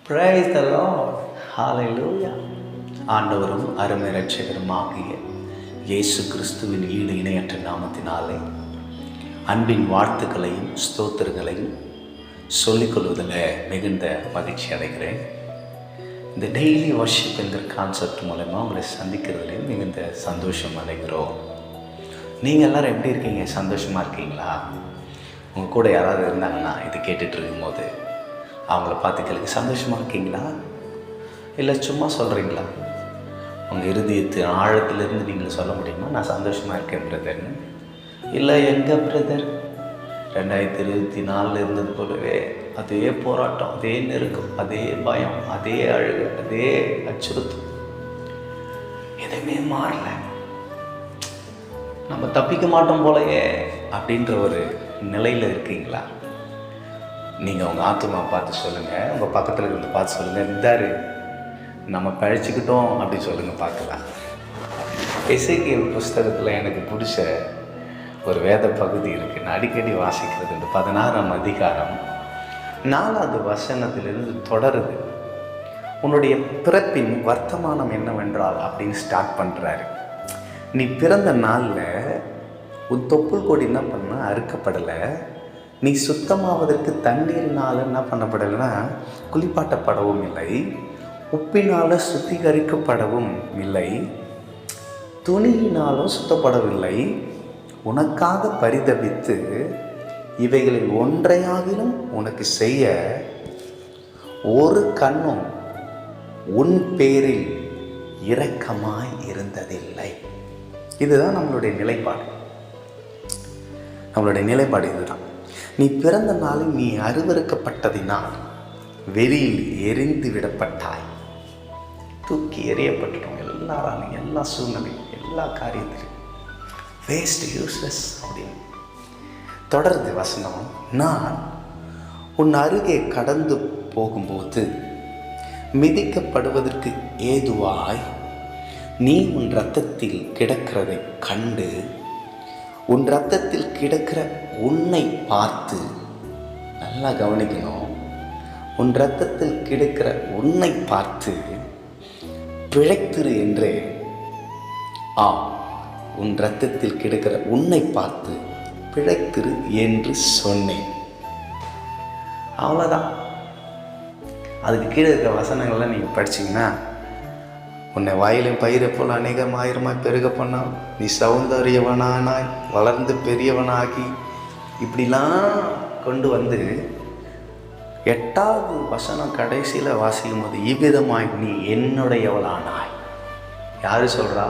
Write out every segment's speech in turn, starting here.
Praise the Lord. Hallelujah. ஆண்டவரும் அருமை இரட்சகருமாகிய இயேசு கிறிஸ்துவின் ஈடு இணையற்ற நாமத்தினாலே அன்பின் வாழ்த்துக்களையும் ஸ்தோத்திரங்களையும் சொல்லிக்கொள்வதில் மிகுந்த மகிழ்ச்சி அடைகிறேன். இந்த டெய்லி வர்ஷிப் என்கிற கான்செப்ட் மூலமாக உங்களை சந்திக்கிறதுலே மிகுந்த சந்தோஷம் அடைகிறோம். நீங்கள் எல்லோரும் எப்படி இருக்கீங்க? சந்தோஷமாக இருக்கீங்களா? உங்கள் கூட யாராவது இருந்தாங்கன்னா இது கேட்டுட்டு இருக்கும்போது அவங்கள பார்த்து கேளுங்க, சந்தோஷமாக இருக்கீங்களா? இல்லை சும்மா சொல்கிறீங்களா? உங்கள் இருதயத்து ஆழத்திலிருந்து நீங்கள் சொல்ல முடியுமா, நான் சந்தோஷமாக இருக்கேன் பிரதர்னு? இல்லை, எங்கள் பிரதர் 2024 இருந்தது போலவே அதே போராட்டம், அதே நெருக்கம், அதே பயம், அதே அழுகு, அதே அச்சுறுத்தம், எதுவுமே மாறல, நம்ம தப்பிக்க மாட்டோம் போலையே அப்படின்ற ஒரு நிலையில் இருக்கீங்களா? நீங்கள் உங்கள் ஆத்துமா பார்த்து சொல்லுங்கள், உங்கள் பக்கத்தில் இருந்து பார்த்து சொல்லுங்கள், இந்தாரு நம்ம பழிச்சுக்கிட்டோம் அப்படின்னு சொல்லுங்கள் பார்க்கலாம். எசேக்கியேல் புஸ்தகத்தில் எனக்கு பிடிச்ச ஒரு வேத பகுதி இருக்குது, நான் அடிக்கடி வாசிக்கிறது. இந்த 16ஆம் அதிகாரம் 4வது வசனத்திலிருந்து தொடருது. உன்னுடைய பிறப்பின் வர்த்தமானம் என்னவென்றால் அப்படின்னு ஸ்டார்ட் பண்ணுறாரு. நீ பிறந்த நாளில் உன் தொப்புள் கொடி என்ன பண்ண அறுக்கப்படலை, நீ சுத்தமாவதற்கு தண்ணீரினால் என்ன பண்ணப்படலைன்னா குளிப்பாட்டப்படவும் இல்லை, உப்பினால் சுத்திகரிக்கப்படவும் இல்லை, துணியினாலும் சுத்தப்படவில்லை, உனக்காக பரிதபித்து இவைகளில் ஒன்றையாகிலும் உனக்கு செய்ய ஒரு கண்ணும் உன் பேரில் இரக்கமாய் இருந்ததில்லை. இதுதான் நம்மளுடைய நிலைப்பாடு. நம்மளுடைய நிலைப்பாடு இதுதான். நீ பிறந்த நாளில் நீ அருவருக்கப்பட்டதினால் வெளியில் எரிந்து விடப்பட்டாய். தூக்கி எறியப்பட்டுட்டோம் எல்லாரும், எல்லா சூழ்நிலையும், எல்லா காரியத்திலும் வேஸ்ட், யூஸ்லெஸ் அப்படின்னு தொடர்ந்து வசனம். நான் உன் அருகே கடந்து போகும்போது மிதிக்கப்படுவதற்கு ஏதுவாய் நீ உன் இரத்தத்தில் கிடக்கிறதை கண்டு உன் இரத்தத்தில் கிடக்கிற உன்னை பார்த்து, நல்லா கவனிக்கணும், உன் இரத்தத்தில் கிடக்கிற உன்னை பார்த்து பிழைத்திரு என்றே, உன் இரத்தத்தில் கிடக்கிற உன்னை பார்த்து பிழைத்திரு என்று சொன்னேன். அவ்வளோதான். அதுக்கு கீழே இருக்கிற வசனங்கள்லாம் நீங்கள் படிச்சிங்கன்னா, உன்னை வாயிலும் பயிரை போல் அநேகமாயிரமாய் பெருக பண்ணால், நீ சௌந்தரியவனானாய் வளர்ந்து பெரியவனாகி, இப்படிலாம் கொண்டு வந்து 8வது வசனம் கடைசியில் வாசிக்கும் போது, இவ்விதமாய் நீ என்னுடையவளானாய். யார் சொல்கிறா?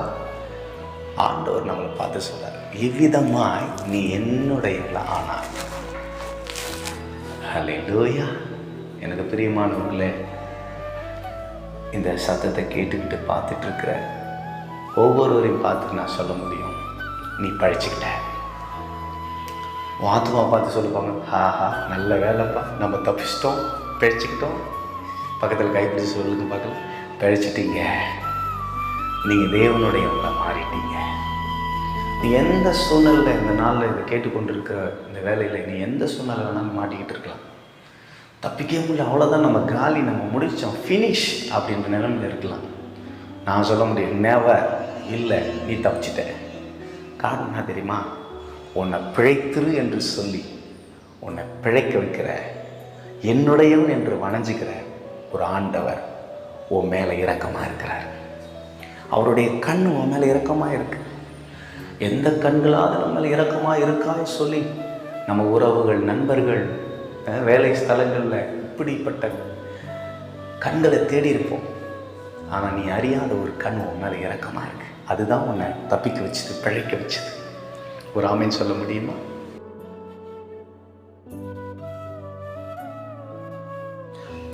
ஆண்டவர் நம்மளை பார்த்து சொல்கிறார், இவ்விதமாய் நீ என்னுடையவளா ஆனாய். ஹல்லேலூயா. எனக்கு பிரியமானவர்களே, இந்த சத்தத்தை கேட்டுக்கிட்டு பார்த்துட்டு இருக்கிற ஒவ்வொருவரையும் பார்த்து நான் சொல்ல முடியும், நீ பழிச்சுக்கிட்ட. ஆத்மா பார்த்து சொல்லுவாங்க, ஹாஹா நல்ல வேலைப்பா, நம்ம தப்பிச்சிட்டோம், பழிச்சுக்கிட்டோம். பக்கத்தில் கைப்பிடிச்சு சொல்லுங்க பார்க்கலாம், பழிச்சிட்டீங்க, நீங்கள் தேவனுடையவங்கள மாறிட்டீங்க. நீ எந்த சூழ்நிலையில் இந்த நாளில் இதை கேட்டுக்கொண்டிருக்கிற இந்த வேலையில் நீ எந்த சூழ்நிலை வேணாலும் மாட்டிக்கிட்டு இருக்கலாம். தப்பிக்க முடியல, அவ்வளோதான், நம்ம காலி, நம்ம முடித்தோம், ஃபினிஷ் அப்படின்ற நிலைமையில் இருக்கலாம். நான் சொல்ல முடியும், நெவர், இல்லை, நீ தப்பிச்சிட்ட. காரணம் என்ன தெரியுமா? உன்னை பிழைத்திரு என்று சொல்லி உன்னை பிழைக்க வைக்கிற, என்னுடையவன் என்று வணஞ்சிக்கிற ஒரு ஆண்டவர் உன் மேலே இரக்கமாக இருக்கிறார். அவருடைய கண் உன் மேலே இரக்கமாக இருக்கு. எந்த கண்களாவது நம்ம மேலே இரக்கமாக இருக்கான்னு சொல்லி நம்ம உறவுகள், நண்பர்கள், வேலை ஸ்தலங்களில் இப்படிப்பட்ட கண்களை தேடி இருப்போம். ஆனால் நீ அறியாத ஒரு கண் உன் மேலே இரக்கமாக இருக்கு. அதுதான் உன்னை தப்பிக்க வச்சது, பிழைக்க வச்சது. ஒரு ஆமேன் சொல்ல முடியுமா?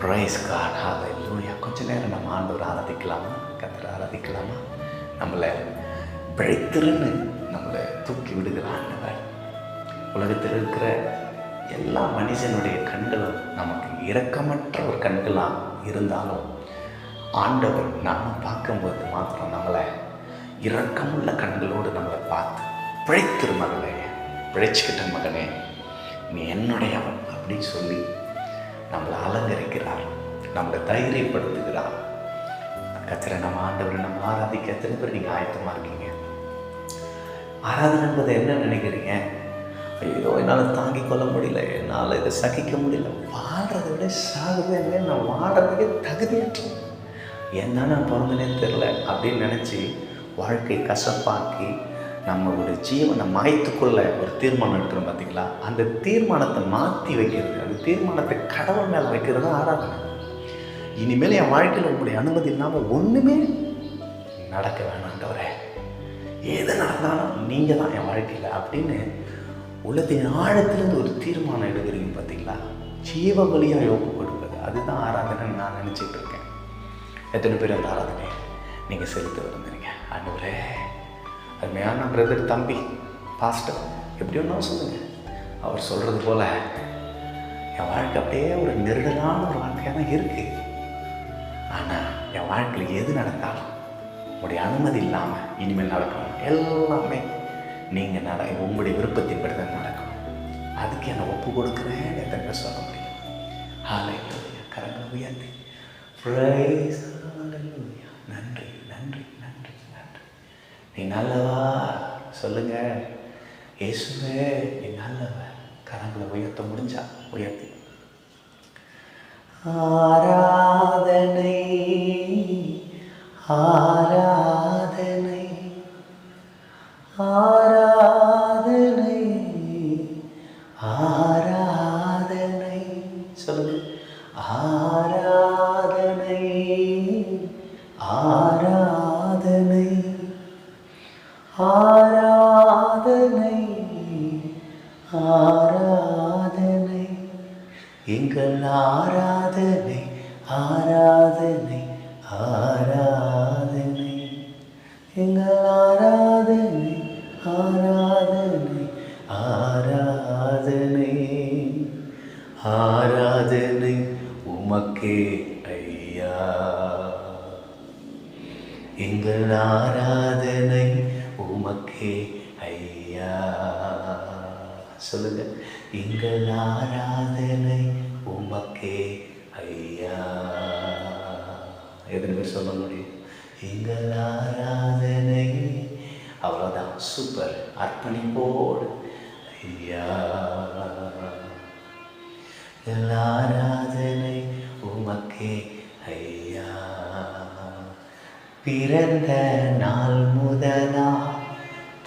பிரைஸ் காட், ஹல்லேலூயா. கொஞ்ச நேரம் நம்ம ஆண்டவரை ஆராதிக்கலாமா? கர்த்தரை ஆராதிக்கலாமா? நம்மளை பிழைத்திருன்னு நம்மளை தூக்கி விடுகிற ஆண்டவர். உலகத்தில் இருக்கிற எல்லா மனுஷனுடைய கண்களும் நமக்கு இரக்கமற்ற ஒரு கண்களாக இருந்தாலும், ஆண்டவர் நம்ம பார்க்கும்போது மாத்திரம் நம்மளை இரக்கமுள்ள கண்களோடு நம்மளை பார்த்து, பிழைத்திரு மகளே, பிழைச்சிக்கிட்ட மகனே, நீ என்னுடையவன் அப்படின்னு சொல்லி நம்மளை அலங்கரிக்கிறார். நம்மளை தைரியப்படுத்துகிறார். கர்த்தரை நம்ம ஆண்டவரை நம்ம ஆராதிக்க எத்தனை பேர் நீங்கள் ஆயத்தமாக இருக்கீங்க? ஆராதனை என்பதை என்ன நினைக்கிறீங்க? ஐயோ என்னால் தாங்கிக் கொள்ள முடியல, என்னால் இதை சகிக்க முடியல, வாழ்கிறத விட சாகுதே இல்லை, நான் வாழ்கிறதுக்கே தகுதியற்றேன், என்ன நான் பிறந்தனே தெரில அப்படின்னு நினச்சி வாழ்க்கை கசப்பாக்கி நம்மளுடைய ஜீவனை மாய்த்துக்குள்ள ஒரு தீர்மானம் எடுக்கிறோம் பார்த்தீங்களா? அந்த தீர்மானத்தை மாற்றி வைக்கிறது, அந்த தீர்மானத்தை கடவுள் மேலே வைக்கிறது தான் ஆராதனை. இனிமேல் என் வாழ்க்கையில் உங்களுடைய அனுமதி இல்லாமல் ஒன்றுமே நடக்க வேணாண்டவரே, எது நடந்தாலும் நீங்கள் தான் என் வாழ்க்கையில் அப்படின்னு உள்ளத்தின் ஆழத்திலிருந்து ஒரு தீர்மானம் எடுக்கிறீங்க பார்த்தீங்களா? ஜீவ பலியாக ஒப்பு கொடுப்பது, அதுதான் ஆராதனைன்னு நான் நினச்சிட்டு இருக்கேன். எத்தனை பேர் அந்த ஆராதனை நீங்கள் செலுத்த விரும்புறீங்க? ஆண்டவரே, அருமையான பிரதர், தம்பி, பாஸ்டர், எப்படி ஒன்றும் சொல்லுங்கள், அவர் சொல்கிறது போல் என் வாழ்க்கை அப்படியே ஒரு நெருடலான ஒரு வாழ்க்கையாக தான் இருக்குது. ஆனால் என் வாழ்க்கையில் எது நடந்தாலும் உங்களுடைய அனுமதி இல்லாமல் இனிமேல் நடக்கணும், எல்லாமே நீங்கள் உங்களுடைய விருப்பத்தின்படி தான் நடக்கணும். அதுக்கு என்னை ஒப்பு கொடுக்குறேன் எத்தனை பேர் சொல்ல முடியும்? ஹல்லேலூயா. கரங்களை உயர்த்தி பிரைஸ் ஹல்லேலூயா. நன்றி நன்றி நன்றி நன்றி. நீ நல்லவா சொல்லுங்க. இயேசுவே நீ நல்லவர். கரங்களை உயர்த்த முடிஞ்சா உயர்த்தி. ஆராதனை ஆராதனை ஆராதனை ஆராதனை சொல்லுங்க. ஆராதனை ஆராதனை ஆராதனை ஆராதனை எங்கள் ஆராதனை ஆராதனை ஆராதனை எங்கள் ஆராதனை ஆராதனை ஆராதனை ஆராதனை உமக்கே ஐயா. எங்கள் ஆராதனை உமக்கே ஐயா. சொல்லுங்க. எங்கள் ஆராதனை உமக்கே ஐயா. எத்தனை பேர் சொல்ல முடியும்? எங்கள் ஆராதனை. அவ்வளோதான், சூப்பர். அர்ப்பணிப்போடு ஐயா. எங்கள் ஆராதனை உமக்கே ஐயா. பிறந்த நாள் முதலா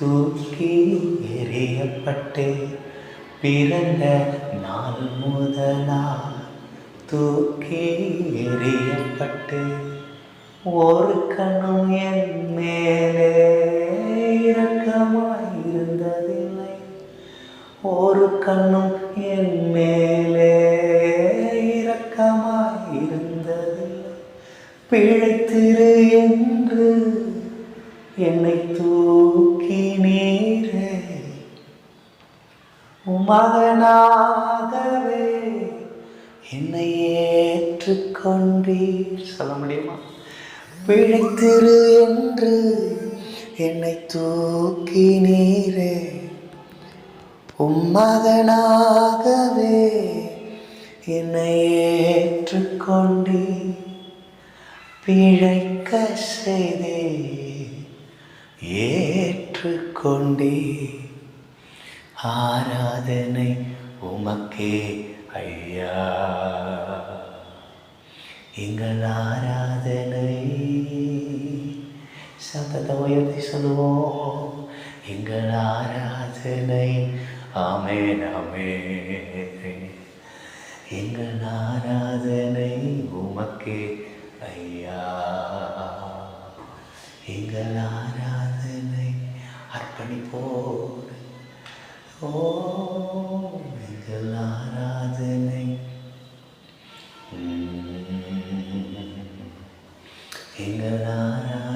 தூக்கி எறியப்பட்டு, பிறந்த நாள் முதலா தூக்கி எறியப்பட்டு, ஒரு கண்ணும் என் மேலே இரக்கமாயிருந்ததில்லை, ஒரு கண்ணும் என் மேலே இரக்கமாயிருந்ததில்லை. பிழைத்திரு என்று என்னை தூக்கி நீரே, மகனாகவே என்னை ஏற்றுக்கொண்டீர். சொல்ல முடியுமா? பிழைத்திரு என்று என்னை தூக்கி நீரே, மகனாகவே என்னை ஏற்றுக்கொண்டீர். பிழைக்க செய்தே ஏற்றுக்கொண்டீர். ஆராதனை உமக்கே ஐயா. எங்கள் ஆராதனை. சத்தத்தை உயர்த்தி சொல்லுவோம். எங்கள் ஆராதனை. ஆமென் ஆமென். எங்கள் ஆராதனை உமக்கே ஐயா. எங்கள் ஆராதனை அர்ப்பணிப்போடு. ஓ எங்கள் ஆராதனை. எங்கள் ஆராதனை